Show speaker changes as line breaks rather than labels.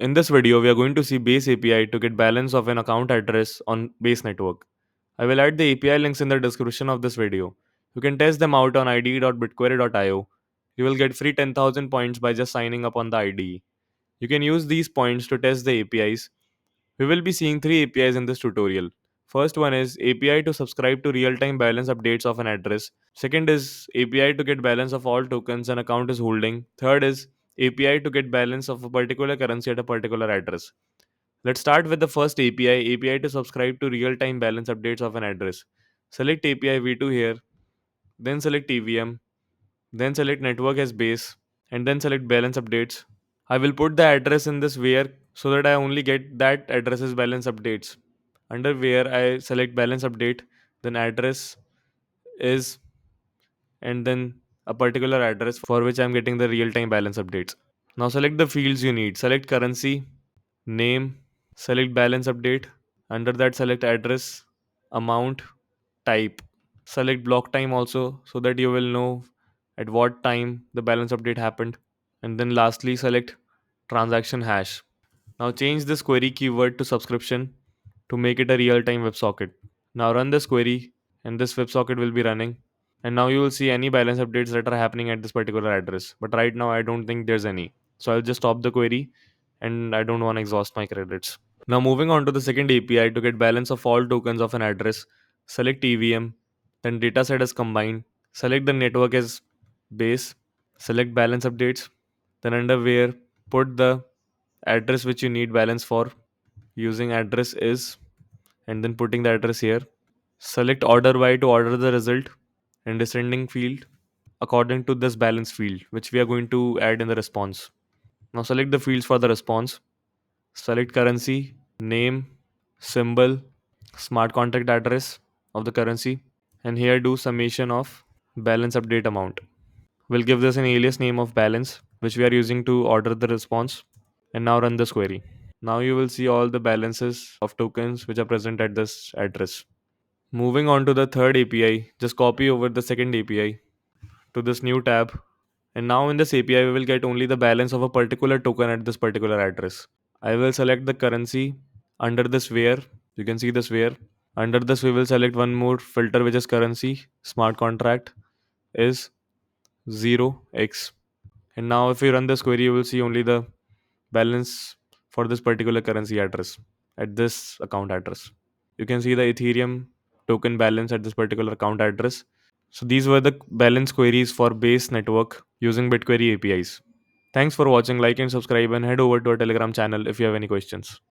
In this video, we are going to see Base API to get balance of an account address on Base network. I will add the API links in the description of this video. You can test them out on ide.bitquery.io. You will get free 10,000 points by just signing up on the IDE. You can use these points to test the APIs. We will be seeing three APIs in this tutorial. First one is API to subscribe to real-time balance updates of an address. Second is API to get balance of all tokens an account is holding. Third is API to get balance of a particular currency at a particular address. Let's start with the first API to subscribe to real-time balance updates of an address. Select API v2 here, then select EVM, then select network as base, and then select balance updates. I will put the address in this where so that I only get that address's balance updates. Under where I select balance update, then address is, and then a particular address for which I'm getting the real-time balance updates. Now select the fields you need. Select currency, name, select balance update. Under that select address, amount, type. Select block time also so that you will know at what time the balance update happened. And then lastly select transaction hash. Now change this query keyword to subscription to make it a real-time WebSocket. Now run this query and this WebSocket will be running. And now you will see any balance updates that are happening at this particular address. But right now I don't think there's any. So I'll just stop the query and I don't want to exhaust my credits. Now moving on to the second API to get balance of all tokens of an address, select EVM, then dataset as combined, select the network as base, select balance updates, then under where put the address which you need balance for using address is, and then putting the address here. Select order by to order the result and descending field according to this balance field which we are going to add in the response. Now select the fields for the response. Select currency, name, symbol, smart contract address of the currency, and here do summation of balance update amount. We'll give this an alias name of balance which we are using to order the response, and now run this query. Now you will see all the balances of tokens which are present at this address. Moving on to the third API, just copy over the second API to this new tab. And now in this API, we will get only the balance of a particular token at this particular address. I will select the currency under this where. You can see this where. Under this, we will select one more filter which is currency. Smart contract is 0x. And now if we run this query, you will see only the balance for this particular currency address at this account address. You can see the Ethereum token balance at this particular account address. So these were the balance queries for base network using Bitquery APIs. Thanks for watching. Like and subscribe and head over to our Telegram channel if you have any questions.